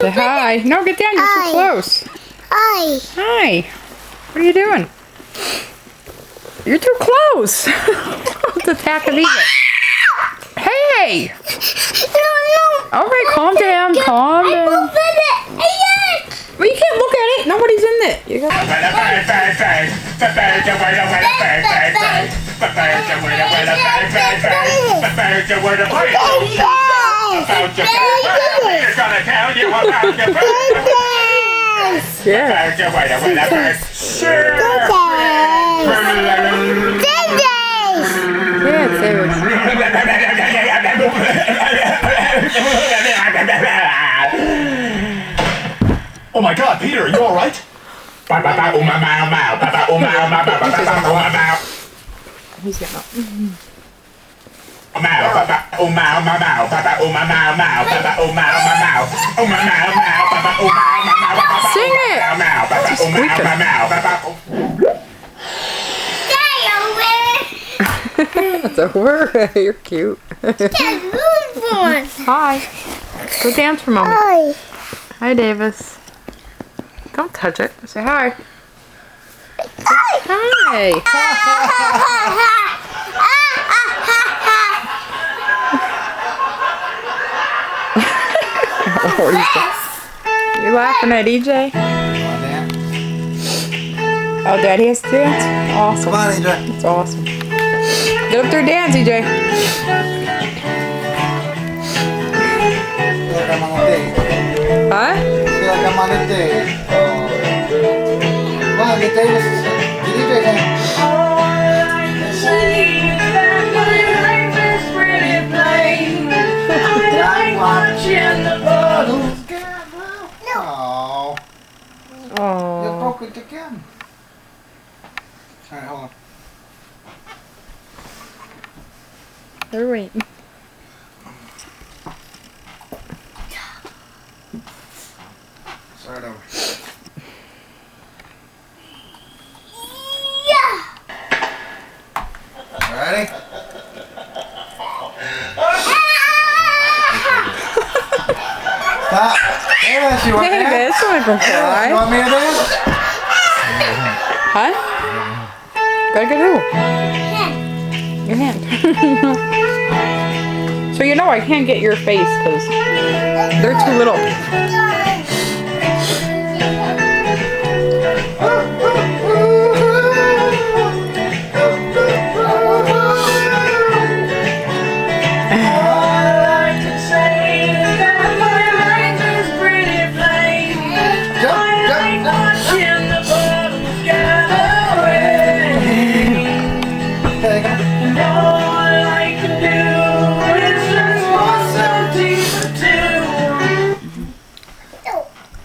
Say hi. No, get down. You're Hi. too close. Hi. Hi. What are you doing? You're too close. It's attack of ego. Hey. No. All right, calm down. Calm I down. opened it. Well, you can't look at it. Nobody's in it. You got. Peter's gonna tell you about your birthday. Yeah. Yeah, it's there. Oh my God, Peter, are you all right? He's getting up. Sing it. That's a word. You're cute. Hi. Go dance for a moment. Hi. Hi, Davis. Don't touch it. Say hi. Hi. You laughing at EJ? Oh, Daddy has to dance? Awesome. Come on, EJ. That's awesome. Get up there and dance, EJ. Feel like I'm on a date. Huh? Feel like I'm on a date. Oh. Come on, get Davis. Get EJ down. Oh, you Oh. broke it again. Alright, hold on. They're waiting. Start over. Ready? Stop. Davis, you want to dance? Davis, don't make him You cry. want me to dance? Huh? Gotta get who? Your hand. So you know I can't get your face because they're too little.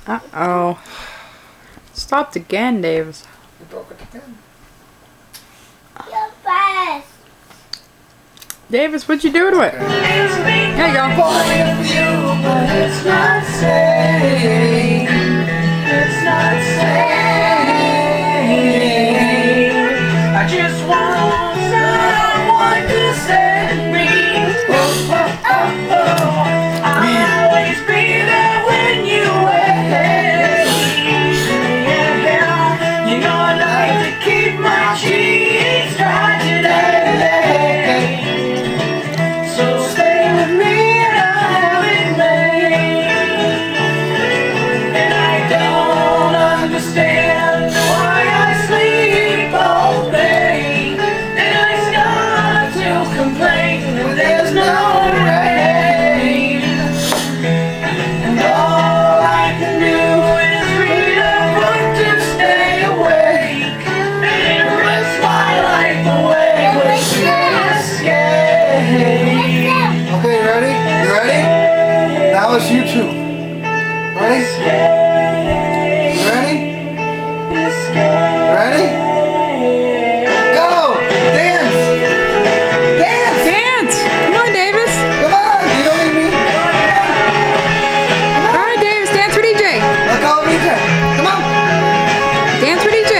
Uh-oh. Stopped again, Davis. You broke it again. You're fast. Davis, what'd you do to it? There you go. I just want someone to set me. I'll always be there when you wait. You know I like to keep my cheeks dry today. So stay with me and I'll be made. And I don't understand why I sleep all day. And I start to complain when there's no rain. And all I can do is read a book to stay awake. And rest my life away with escape. Okay, you ready? You ready? Now it's you two. Ready? You ready? Ready? Go! Dance! Dance! Dance! Come on, Davis. Come on! You don't need me. All right, Davis, dance with EJ. Let go of EJ. Come on! Dance with EJ.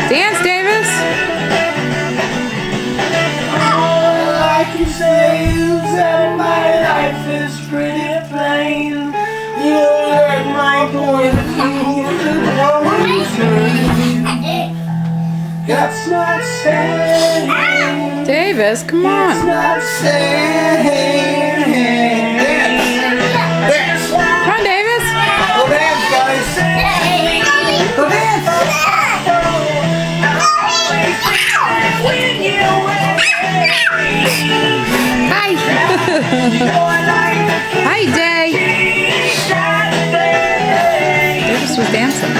Dance, Davis. says that my life is pretty plain. You hurt my point of view. That's not saying. Davis, come It's on. not saying. Dance. Come on, Davis. Go dance, guys. Go dance. Hi. Hi, Day. Davis was dancing.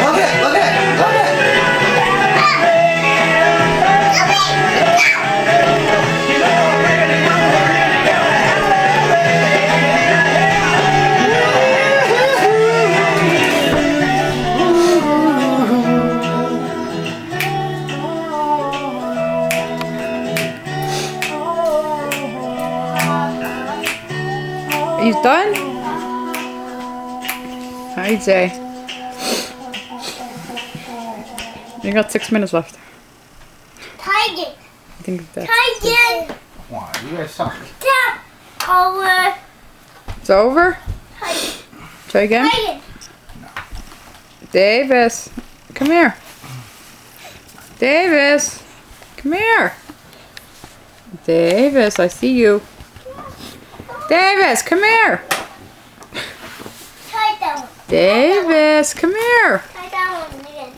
Look at, look at, look at. Are you done? Hi, Day. You got 6 minutes left. Tiger. I think that's Tiger. Why? You guys suck. Tap. Over. it's over. Tiger. Try again. Tiger. Davis, come here. Davis, come here. Davis, I see you. Davis, come here. Try that one. Davis, come here. Try that one again.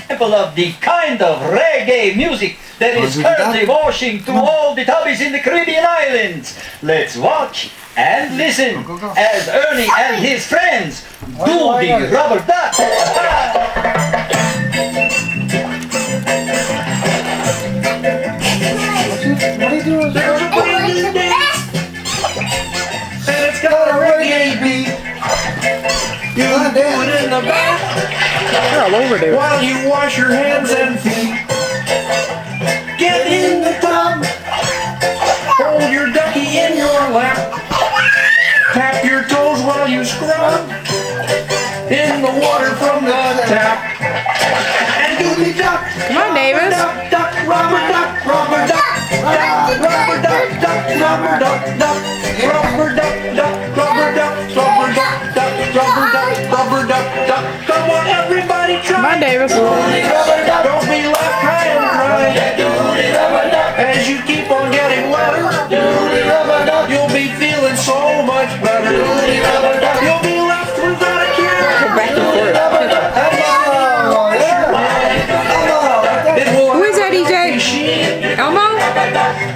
Example of the kind of reggae music that is currently washing through all the tubbies in the Caribbean islands. Let's watch and listen as Ernie and his friends do the rubber duck. What are you doing? There's a It's brand new the day, best. and it's got a reggae beat. You Come on, do dance. it in the back You're all over, dude. while you wash your hands and feet. Get in the tub, hold your ducky in your lap, tap your toes while you scrub in the water from the tap, and do the duck. Come on, Davis. Duck, duck, rubber duck, rubber duck, duck, rubber duck, duck, rubber duck, duck, rubber duck, duck, rubber duck, rubber duck, duck, rubber duck, rubber duck, duck. Come on, everybody, try. Come on, Davis. Don't be left high and dry. As you keep on getting wetter, you'll be feeling so much better. You'll be left without a care. Back and forth. Oh, yeah. It will Who is that, EJ? She, Elmo?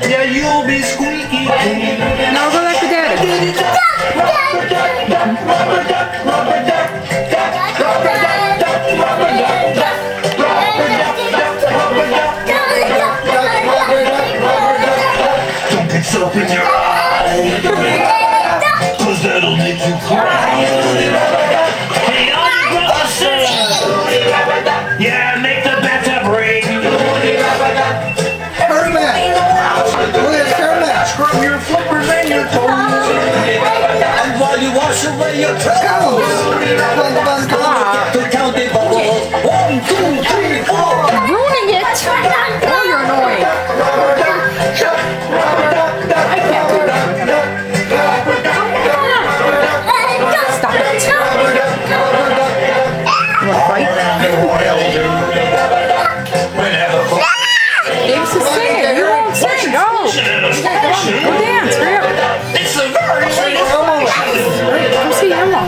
yeah, you'll be squeaky clean. No, go back to Daddy. Don't get soap in your eye, 'cause that'll make you cry. Hey, all you brothers sing. Yeah, make the bathtub ring. Herman. Look at this Herman. Scrub your flippers and your toes. And while you wash away your troubles, to count the bubbles. 1, 2, 3, 4. Ruining it. Oh, you're annoying. I can't do that. Stop it. You want to fight? Davis is singing. You won't sing. Go. Go dance. Hurry up. It's a very Go see Elmo.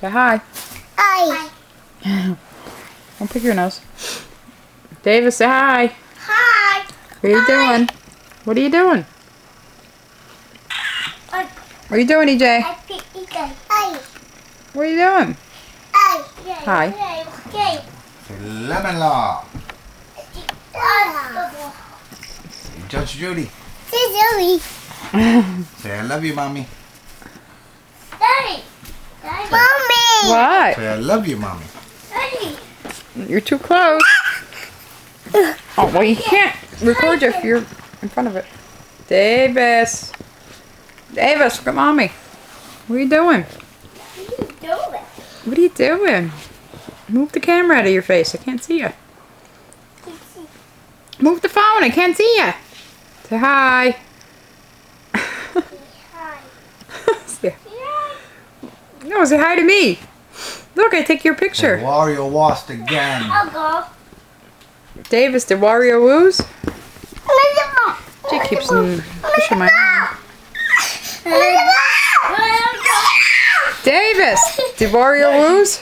Say hi. Hi. Don't pick your nose. Davis, say hi. Hi. What are you doing? What are you doing? Hi. What are you doing, EJ? I pick Ethan. Hi. What are you doing? Hi. Hi. Okay. Lemon law. Hi. Judge Judy. Daddy. Say I love you, mommy. Daddy. Mommy. What? Say I love you, mommy. Daddy. You're too close. Oh, well, you can't record you if you're in front of it. Davis. Davis, look at mommy. What are you doing? What are you doing? What are you doing? Move the camera out of your face. I can't see you. Move the phone. I can't see you. Say hi. Hi. Say- No, say hi to me. Look, I take your picture. Wario lost again. I'll go. Davis, did Wario lose? She keeps pushing my arm. Davis, did Wario lose?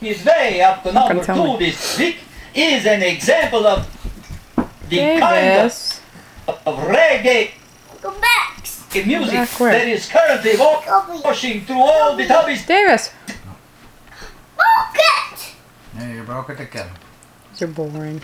His way up to number tell 2 me. this week is an example of the kind Davis. of reggae Go back. music Back where? that is currently washing through all the tubbies. Davis. Oh, good. Yeah, you broke it again. These are boring.